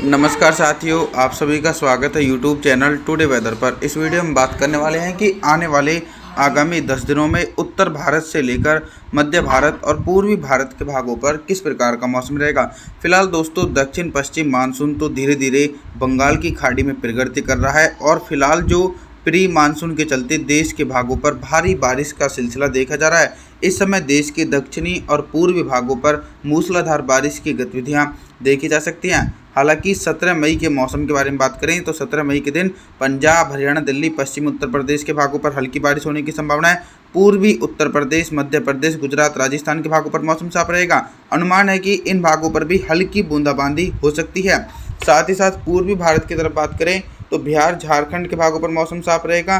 नमस्कार साथियों, आप सभी का स्वागत है यूट्यूब चैनल टुडे वेदर पर। इस वीडियो में बात करने वाले हैं कि आने वाले आगामी 10 दिनों में उत्तर भारत से लेकर मध्य भारत और पूर्वी भारत के भागों पर किस प्रकार का मौसम रहेगा। फिलहाल दोस्तों, दक्षिण पश्चिम मानसून तो धीरे धीरे बंगाल की खाड़ी में प्रगति कर रहा है और फिलहाल जो प्री मानसून के चलते देश के भागों पर भारी बारिश का सिलसिला देखा जा रहा है। इस समय देश के दक्षिणी और पूर्वी भागों पर मूसलाधार बारिश की गतिविधियां देखी जा सकती हैं। हालांकि 17 मई के मौसम के बारे में बात करें तो 17 मई के दिन पंजाब, हरियाणा, दिल्ली, पश्चिमी उत्तर प्रदेश के भागों पर हल्की बारिश होने की संभावना है। पूर्वी उत्तर प्रदेश, मध्य प्रदेश, गुजरात, राजस्थान के भागों पर मौसम साफ रहेगा। अनुमान है कि इन भागों पर भी हल्की बूंदाबांदी हो सकती है। साथ ही साथ पूर्वी भारत की तरफ बात करें तो बिहार, झारखंड के भागों पर मौसम साफ रहेगा।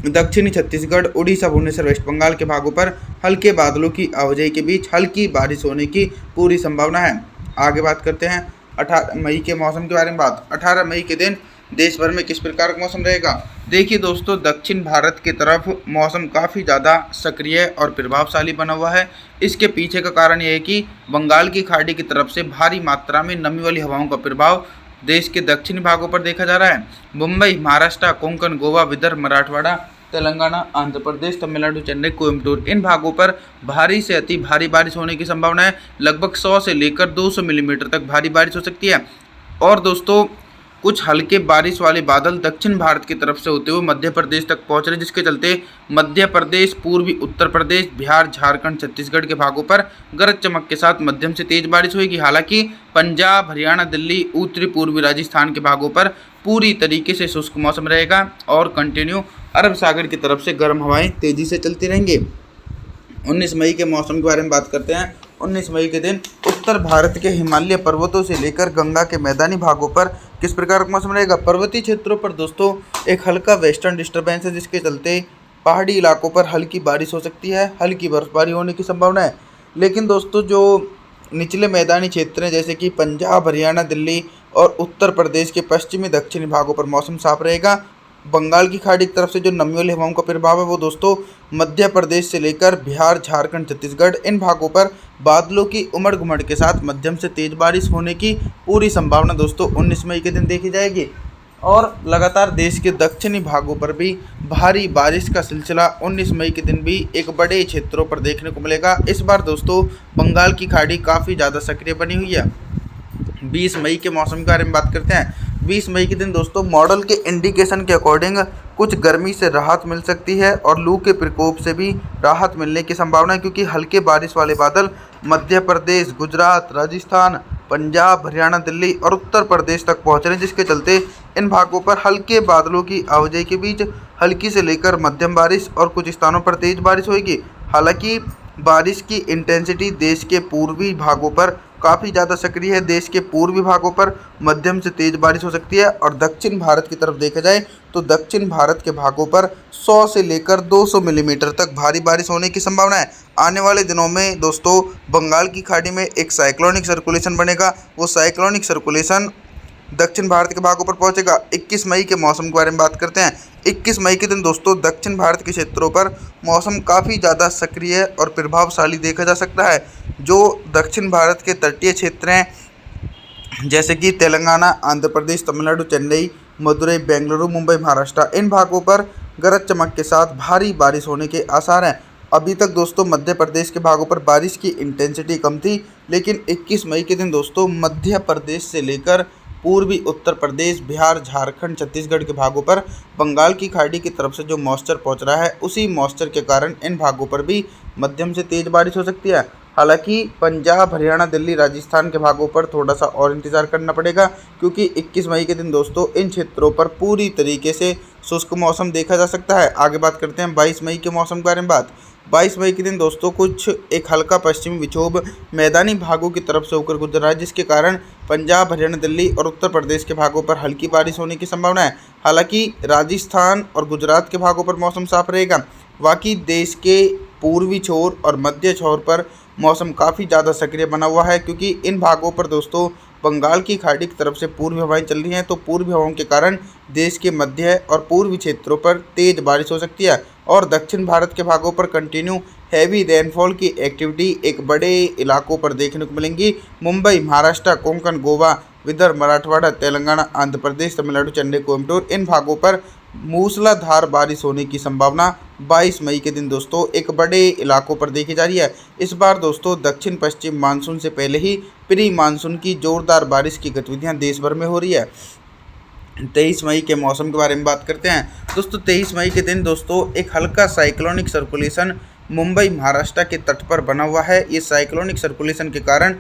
दक्षिणी छत्तीसगढ़, उड़ीसा, भुवनेश्वर, वेस्ट बंगाल के भागों पर हल्के बादलों की आवाजाही के बीच हल्की बारिश होने की पूरी संभावना है। आगे बात करते हैं 18 मई के मौसम के बारे में। 18 मई के दिन देश भर में किस प्रकार का मौसम रहेगा। देखिए दोस्तों, दक्षिण भारत की तरफ मौसम काफ़ी ज़्यादा सक्रिय और प्रभावशाली बना हुआ है। इसके पीछे का कारण यह है कि बंगाल की खाड़ी की तरफ से भारी मात्रा में नमी वाली हवाओं का प्रभाव देश के दक्षिणी भागों पर देखा जा रहा है। मुंबई, महाराष्ट्र, कोंकण, गोवा, विदर्भ, मराठवाड़ा, तेलंगाना, आंध्र प्रदेश, तमिलनाडु, चेन्नई, कोयम्बटूर, इन भागों पर भारी से अति भारी बारिश होने की संभावना है। लगभग 100 से लेकर 200 मिलीमीटर तक भारी बारिश हो सकती है। और दोस्तों, कुछ हल्के बारिश वाले बादल दक्षिण भारत की तरफ से होते हुए मध्य प्रदेश तक पहुंच रहे, जिसके चलते मध्य प्रदेश, पूर्वी उत्तर प्रदेश, बिहार, झारखंड, छत्तीसगढ़ के भागों पर गरज चमक के साथ मध्यम से तेज बारिश होगी। हालांकि पंजाब, हरियाणा, दिल्ली, उत्तरी पूर्वी राजस्थान के भागों पर पूरी तरीके से शुष्क मौसम रहेगा और कंटिन्यू अरब सागर की तरफ से गर्म हवाएं तेजी से चलती रहेंगी। 19 मई के मौसम के बारे में बात करते हैं। 19 मई के दिन उत्तर भारत के हिमालय पर्वतों से लेकर गंगा के मैदानी भागों पर किस प्रकार का मौसम रहेगा। पर्वतीय क्षेत्रों पर दोस्तों एक हल्का वेस्टर्न डिस्टर्बेंस है, जिसके चलते पहाड़ी इलाकों पर हल्की बारिश हो सकती है, हल्की बर्फबारी होने की संभावना है। लेकिन दोस्तों, जो निचले मैदानी क्षेत्र हैं जैसे कि पंजाब, हरियाणा, दिल्ली और उत्तर प्रदेश के पश्चिमी दक्षिणी भागों पर मौसम साफ रहेगा। बंगाल की खाड़ी की तरफ से जो नमी वाली हवाओं का प्रभाव है वो दोस्तों मध्य प्रदेश से लेकर बिहार, झारखंड, छत्तीसगढ़, इन भागों पर बादलों की उमड़ घुमड़ के साथ मध्यम से तेज बारिश होने की पूरी संभावना दोस्तों 19 मई के दिन देखी जाएगी। और लगातार देश के दक्षिणी भागों पर भी भारी बारिश का सिलसिला 19 मई के दिन भी एक बड़े क्षेत्रों पर देखने को मिलेगा। इस बार दोस्तों बंगाल की खाड़ी काफ़ी ज़्यादा सक्रिय बनी हुई है। 20 मई के मौसम के बारे में बात करते हैं। 20 मई के दिन दोस्तों मॉडल के इंडिकेशन के अकॉर्डिंग कुछ गर्मी से राहत मिल सकती है और लू के प्रकोप से भी राहत मिलने की संभावना है, क्योंकि हल्के बारिश वाले बादल मध्य प्रदेश, गुजरात, राजस्थान, पंजाब, हरियाणा, दिल्ली और उत्तर प्रदेश तक पहुंच रहे हैं, जिसके चलते इन भागों पर हल्के बादलों की आवाजाही के बीच हल्की से लेकर मध्यम बारिश और कुछ स्थानों पर तेज बारिश होगी। हालांकि बारिश की इंटेंसिटी देश के पूर्वी भागों पर काफ़ी ज़्यादा सक्रिय है। देश के पूर्वी भागों पर मध्यम से तेज बारिश हो सकती है और दक्षिण भारत की तरफ देखा जाए तो दक्षिण भारत के भागों पर 100 से लेकर 200 मिलीमीटर तक भारी बारिश होने की संभावना है। आने वाले दिनों में दोस्तों बंगाल की खाड़ी में एक साइक्लोनिक सर्कुलेशन बनेगा। वो साइक्लोनिक सर्कुलेशन दक्षिण भारत के भागों पर पहुंचेगा। 21 मई के मौसम के बारे में बात करते हैं। 21 मई के दिन दोस्तों दक्षिण भारत के क्षेत्रों पर मौसम काफ़ी ज़्यादा सक्रिय और प्रभावशाली देखा जा सकता है। जो दक्षिण भारत के तटीय क्षेत्र हैं जैसे कि तेलंगाना, आंध्र प्रदेश, तमिलनाडु, चेन्नई, मदुरई, बेंगलुरु, मुंबई, महाराष्ट्र, इन भागों पर गरज चमक के साथ भारी बारिश होने के आसार हैं। अभी तक दोस्तों मध्य प्रदेश के भागों पर बारिश की इंटेंसिटी कम थी, लेकिन 21 मई के दिन दोस्तों मध्य प्रदेश से लेकर पूर्वी उत्तर प्रदेश, बिहार, झारखंड, छत्तीसगढ़ के भागों पर बंगाल की खाड़ी की तरफ से जो मॉइस्चर पहुंच रहा है, उसी मॉइस्चर के कारण इन भागों पर भी मध्यम से तेज बारिश हो सकती है। हालांकि पंजाब, हरियाणा, दिल्ली, राजस्थान के भागों पर थोड़ा सा और इंतजार करना पड़ेगा, क्योंकि 21 मई के दिन दोस्तों इन क्षेत्रों पर पूरी तरीके से शुष्क मौसम देखा जा सकता है। आगे बात करते हैं 22 मई के मौसम के बारे में। 22 मई के दिन दोस्तों कुछ एक हल्का पश्चिमी विक्षोभ मैदानी भागों की तरफ से होकर गुजर रहा है, जिसके कारण पंजाब, हरियाणा, दिल्ली और उत्तर प्रदेश के भागों पर हल्की बारिश होने की संभावना है। हालांकि राजस्थान और गुजरात के भागों पर मौसम साफ रहेगा। बाकी देश के पूर्वी छोर और मध्य छोर पर मौसम काफ़ी ज़्यादा सक्रिय बना हुआ है, क्योंकि इन भागों पर दोस्तों बंगाल की खाड़ी की तरफ से पूर्वी हवाएं चल रही हैं, तो पूर्वी हवाओं के कारण देश के मध्य और पूर्वी क्षेत्रों पर तेज बारिश हो सकती है और दक्षिण भारत के भागों पर कंटिन्यू हैवी रेनफॉल की एक्टिविटी एक बड़े इलाकों पर देखने को मिलेंगी। मुंबई, महाराष्ट्र, कोंकण, गोवा, विदर्भ, मराठवाड़ा, तेलंगाना, आंध्र प्रदेश, तमिलनाडु, चेन्नई, कोयम्बटूर इन भागों पर मूसलाधार बारिश होने की संभावना 22 मई के दिन दोस्तों एक बड़े इलाकों पर देखी जा रही है। इस बार दोस्तों दक्षिण पश्चिम मानसून से पहले ही प्री मानसून की जोरदार बारिश की गतिविधियां देश भर में हो रही है। 23 मई के मौसम के बारे में बात करते हैं दोस्तों। 23 मई के दिन दोस्तों एक हल्का साइक्लोनिक सर्कुलेशन मुंबई महाराष्ट्र के तट पर बना हुआ है। ये साइक्लोनिक सर्कुलेशन के कारण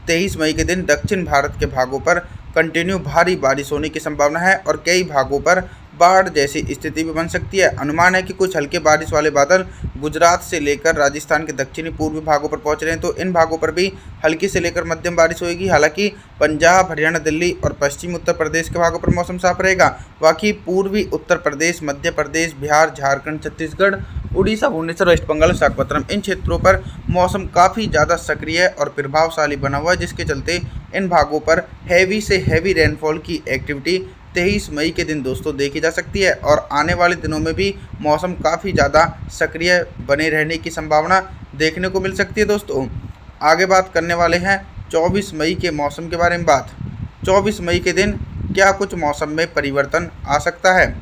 23 मई के दिन दक्षिण भारत के भागों पर कंटिन्यू भारी बारिश होने की संभावना है और कई भागों पर बाढ़ जैसी स्थिति भी बन सकती है। अनुमान है कि कुछ हल्के बारिश वाले बादल गुजरात से लेकर राजस्थान के दक्षिणी पूर्वी भागों पर पहुंच रहे हैं, तो इन भागों पर भी हल्की से लेकर मध्यम बारिश होगी। हालांकि पंजाब, हरियाणा, दिल्ली और पश्चिमी उत्तर प्रदेश के भागों पर मौसम साफ रहेगा। बाकी पूर्वी उत्तर प्रदेश, मध्य प्रदेश, बिहार, झारखंड, छत्तीसगढ़, उड़ीसा, भुवनेश्वर, वेस्ट बंगाल, विशाखापत्तनम इन क्षेत्रों पर मौसम काफ़ी ज़्यादा सक्रिय और प्रभावशाली बना हुआ है, जिसके चलते इन भागों पर हैवी से हैवी रेनफॉल की एक्टिविटी 23 मई के दिन दोस्तों देखी जा सकती है और आने वाले दिनों में भी मौसम काफ़ी ज़्यादा सक्रिय बने रहने की संभावना देखने को मिल सकती है। दोस्तों आगे बात करने वाले हैं 24 मई के मौसम के बारे में। 24 मई के दिन क्या कुछ मौसम में परिवर्तन आ सकता है।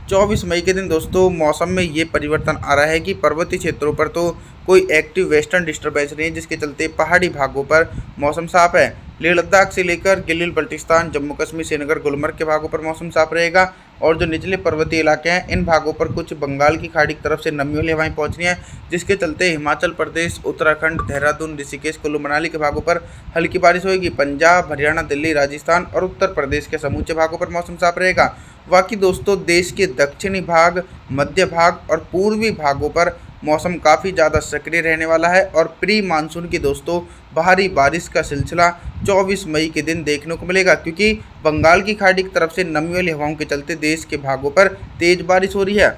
24 मई के दिन दोस्तों मौसम में ये परिवर्तन आ रहा है कि पर्वतीय क्षेत्रों पर तो कोई एक्टिव वेस्टर्न डिस्टर्बेंस नहीं है, जिसके चलते पहाड़ी भागों पर मौसम साफ है। लेह लद्दाख से लेकर गिलगित बल्टिस्तान, जम्मू कश्मीर, श्रीनगर, गुलमर्ग के भागों पर मौसम साफ रहेगा और जो निचले पर्वतीय इलाके हैं इन भागों पर कुछ बंगाल की खाड़ी की तरफ से नमी वाली हवाएं पहुंच रही हैं, जिसके चलते हिमाचल प्रदेश, उत्तराखंड, देहरादून, ऋषिकेश, कुल्लू मनाली के भागों पर हल्की बारिश होगी। पंजाब, हरियाणा, दिल्ली, राजस्थान और उत्तर प्रदेश के समूचे भागों पर मौसम साफ रहेगा। बाकी दोस्तों देश के दक्षिणी भाग, मध्य भाग और पूर्वी भागों पर मौसम काफ़ी ज़्यादा सक्रिय रहने वाला है और प्री मानसून की दोस्तों भारी बारिश का सिलसिला 24 मई के दिन देखने को मिलेगा, क्योंकि बंगाल की खाड़ी की तरफ से नमी वाली हवाओं के चलते देश के भागों पर तेज़ बारिश हो रही है।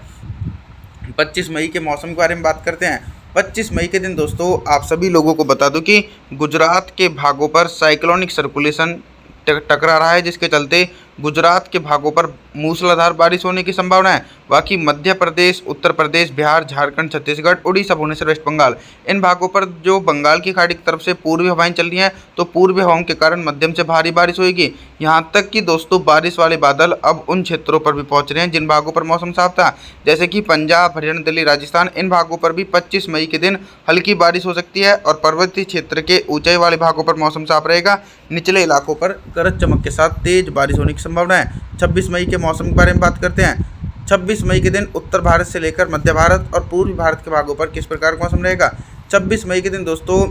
25 मई के मौसम के बारे में बात करते हैं। 25 मई के दिन दोस्तों आप सभी लोगों को बता दूं कि गुजरात के भागों पर साइक्लोनिक सर्कुलेशन टकरा रहा है, जिसके चलते गुजरात के भागों पर मूसलाधार बारिश होने की संभावना है। बाकी मध्य प्रदेश, उत्तर प्रदेश, बिहार, झारखंड, छत्तीसगढ़, उड़ीसा, भुवनेश्वर, वेस्ट बंगाल इन भागों पर जो बंगाल की खाड़ी की तरफ से पूर्वी हवाएं चल रही हैं, तो पूर्वी हवाओं के कारण मध्यम से भारी बारिश होगी। यहाँ तक कि दोस्तों बारिश वाले बादल अब उन क्षेत्रों पर भी पहुँच रहे हैं जिन भागों पर मौसम साफ था, जैसे कि पंजाब, हरियाणा, दिल्ली, राजस्थान इन भागों पर भी 25 मई के दिन हल्की बारिश हो सकती है और पर्वतीय क्षेत्र के ऊंचाई वाले भागों पर मौसम साफ रहेगा। निचले इलाकों पर गरज चमक के साथ तेज बारिश होने की संभावना है। 26 मई के मौसम के बारे में बात करते हैं। 26 मई के दिन उत्तर भारत से लेकर मध्य भारत और पूर्वी भारत के भागों पर किस प्रकार का मौसम रहेगा। 26 मई के दिन दोस्तों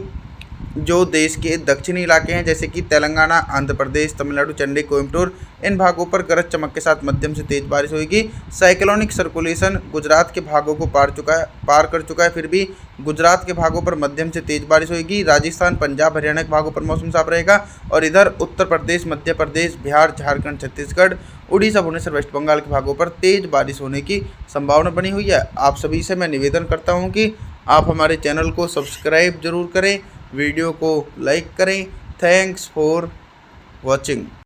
जो देश के दक्षिणी इलाके हैं जैसे कि तेलंगाना, आंध्र प्रदेश, तमिलनाडु, चेन्नई, कोयम्बटूर इन भागों पर गरज चमक के साथ मध्यम से तेज बारिश होगी। साइक्लोनिक सर्कुलेशन गुजरात के भागों को पार कर चुका है, फिर भी गुजरात के भागों पर मध्यम से तेज बारिश होगी। राजस्थान, पंजाब, हरियाणा के भागों पर मौसम साफ रहेगा और इधर उत्तर प्रदेश, मध्य प्रदेश, बिहार, झारखंड, छत्तीसगढ़, उड़ीसा, भुवनेश्वर, वेस्ट बंगाल के भागों पर तेज बारिश होने की संभावना बनी हुई है। आप सभी से मैं निवेदन करता हूँ कि आप हमारे चैनल को सब्सक्राइब जरूर करें, वीडियो को लाइक करें। Thanks for watching.